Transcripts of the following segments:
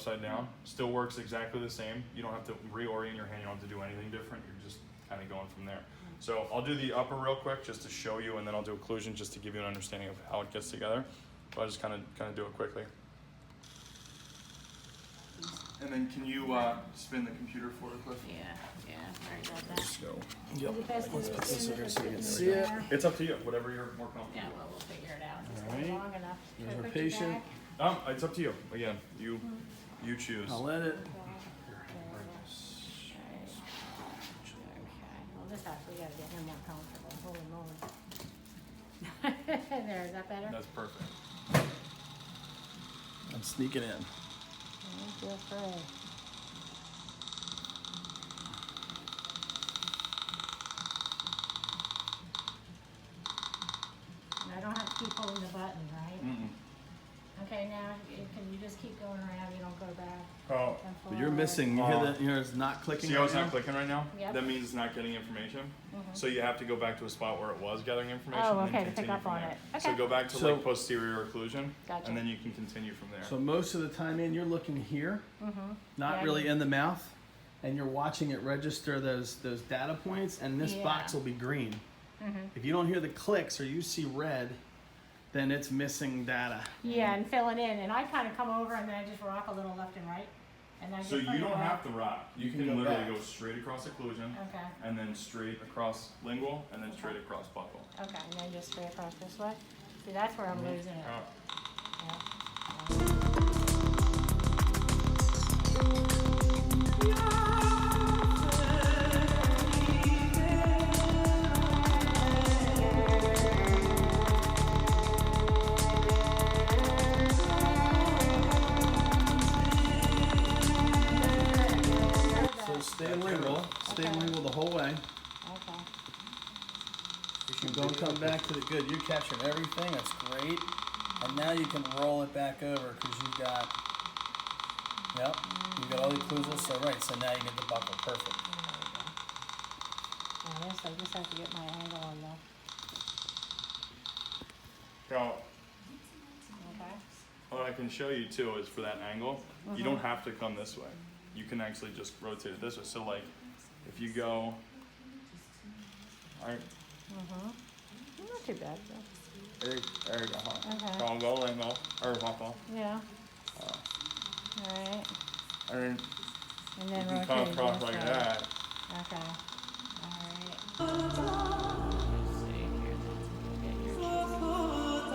upside down. Still works exactly the same. You don't have to reorient your hand. You don't have to do anything different. You're just kind of going from there. So I'll do the upper real quick just to show you, and then I'll do occlusion just to give you an understanding of how it gets together. But I'll just kind of do it quickly. And then can you spin the computer for it, Cliff? Yeah, sorry about that. Let's go. Is it best to Let's put this spin in here it so you or can spin see it. there? It's up to you, whatever you're more comfortable Yeah, with. well, we'll figure it out. It's All been right. long enough. There's Should I our put you patient. back? It's up to you. Again, you choose. I'll let it. Okay. Well, this house, we gotta get him more comfortable. Holy moly. There, is that better? That's perfect. I'm sneaking in. Feel free. And I don't have to keep holding the button, right? Mm-mm. Okay, now, can you just keep going around, you don't go back Oh, and But you're forward? missing. You hear that? You hear it's not clicking. see how right it's now? not clicking right now? Yep. That means it's not getting information. Mhm. So you have to go back to a spot where it was gathering information. Oh, and okay, then to pick continue up from on there. it. So Okay. go back to So- like posterior occlusion, Gotcha. and then you can continue from there. So most of the time in, you're looking here, Mm-hmm. not Yeah. really in the mouth, and you're watching it register those data points, and this Yeah. box will be green. Mm-hmm. If you don't hear the clicks or you see red, then it's missing data. Yeah, and filling in, and I kind of come over and then I just rock a little left and right, and I So just you put it don't back. have to rock. You You can can go literally back. go straight across occlusion, Okay, and then straight across lingual, and then Okay. straight across buccal. okay, and then just straight across this way. See, that's where I'm losing it. Oh. Yeah. So stay lingual. Stay Okay. lingual the whole way. Okay. And don't come back to the good. You're capturing everything. That's great. And now you can roll it back over because you've got. Yep. You've got all the occlusal. So right. So now you get the buckle. Perfect. There we go. Now this, I just have to get my angle on the, Now, okay? what I can show you too is for that angle, you don't have to come this way. You can actually just rotate it this way. So like, if you go, alright, Mm-hmm. Not too bad, though. there you go, huh? Okay. Go lingual, or buccal. Yeah. Uh, Alright, and and you then can rotate come this across like way. that. Okay. Alright. Let's see here. Get your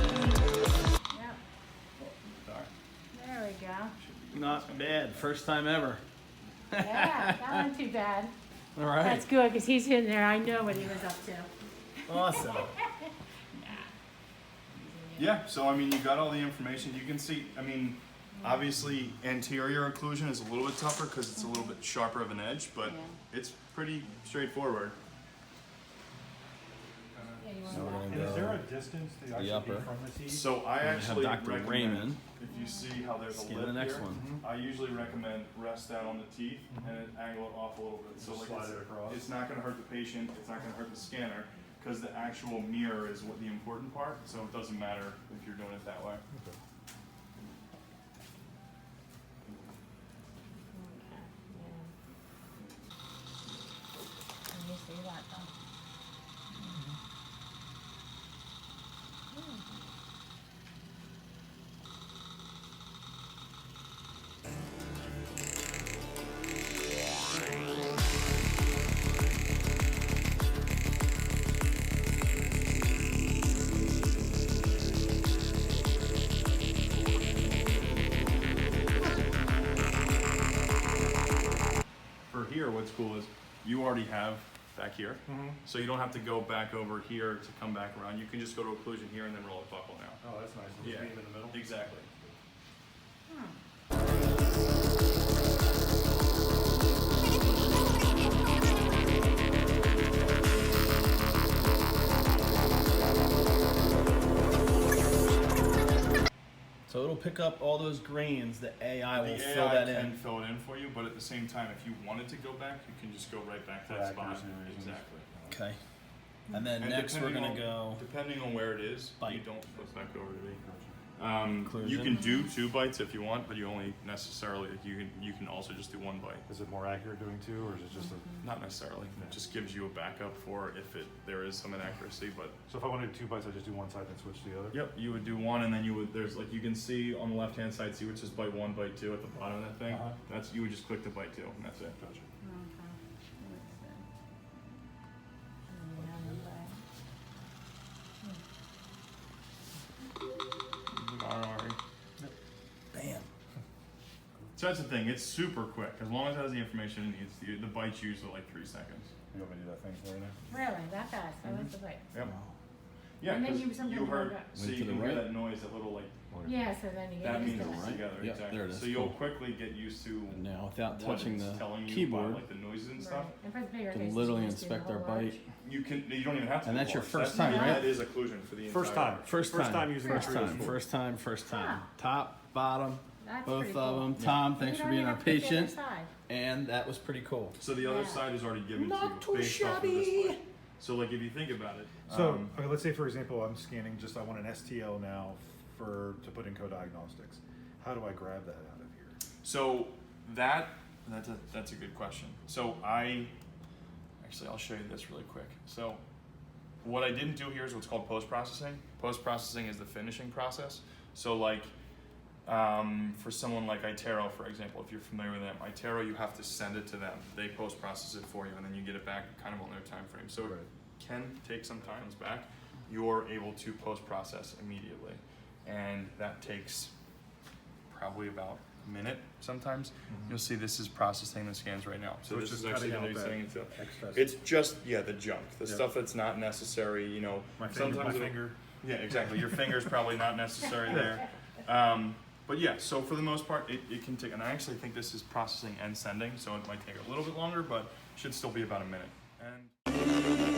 Yep, Sorry. there we go. Not bad. First time ever. Yeah, that wasn't too bad. All right. That's good, because he's in there, I know what he was up to. Awesome. Yeah, so I mean, you got all the information. You can see, I mean, obviously anterior occlusion is a little bit tougher because it's a little bit sharper of an edge, but Yeah. it's pretty straightforward. Yeah, you So want we're to gonna And is go there a distance to actually upper. be from the teeth? So I have actually Dr. recommend, Raymond if you see how there's a scan lip the next here, one. I usually recommend rest down on the teeth and then angle it off a little bit. So Just like slide it across. it's not gonna hurt the patient, it's not gonna hurt the scanner, because the actual mirror is what the important part, so it doesn't matter if you're doing it that way. Okay, yeah. Can you see that though? For here, what's cool is you already have back here, so you don't have to go back over here to come back around. You can just go to occlusion here and then roll a buckle now. Oh, that's nice. Just Yeah. beam in the middle. Exactly. So it'll pick up all those grains. The AI will The fill AI that can in. fill it in for you, but at the same time, if you wanted to go back, you can just go right back to For that spot. accuracy reasons. Exactly. Okay. And then And next we're depending gonna on- go Depending on where it is, you bite. don't flip back over to me. You Occlusion. can do 2 bites if you want, but you only necessarily you can also just do 1 bite. Is it more accurate doing 2, or is it just a? Not necessarily. It just gives you a backup for if there is some inaccuracy. But So if I wanted 2 bites, I just do one side and switch to the other. yep, you would do 1, and then there's like you can see on the left hand side, see which is bite 1, bite 2 at the bottom of that thing. Uh-huh. You would just click the bite 2, and that's it. Gotcha. bam. So that's the thing. It's super quick. As long as it has the information it needs, the bites usually like 3 seconds. You want me to do that thing for you now? Really, that fast, so what's the bite? Yep. Yeah, And then because you sometimes you heard, go back. so Went you to the can hear right. that noise, that little like, Yeah, so then you that get used means to it's it. together, Yep, exactly. there it is, So you'll cool. quickly get used to And now without what touching it's the telling you keyboard, about, like the noises and stuff. Right, and for the bigger you can cases, literally you just do the inspect our whole arch. bite. You don't even have to. And do that's your both. first That's- time, right? That is occlusion for the First entire. time. First First time. time using First the time. tool. First time. First time. Ah. Top, bottom, That's both pretty of cool. them. Tom, You thanks for don't being even our have to pick the other patient. side. And that was pretty cool. So the other Yeah. side is already given Not to too you based off of this shabby. way. So like if you think about it. So okay, let's say for example, I'm scanning. I want an STL now to put in co-diagnostics. How do I grab that out of here? So that's a good question. So I'll show you this really quick. So what I didn't do here is what's called post-processing. Post-processing is the finishing process. So like for someone like IntraOral, for example, if you're familiar with them, IntraOral, you have to send it to them. They post-process it for you, and then you get it back kind of on their time frame. So Right. it can take some time back. You're able to post-process immediately, and that takes probably about a minute sometimes. You'll see this is processing the scans right now. So it's this just is actually cutting going out to be that saying it. extra. It's just the junk, the Yep. stuff that's not necessary. You know, my finger. sometimes My it'll- finger. yeah, exactly. Your finger's probably not necessary there. But yeah, so for the most part, it can take, and I actually think this is processing and sending, so it might take a little bit longer, but should still be about a minute. And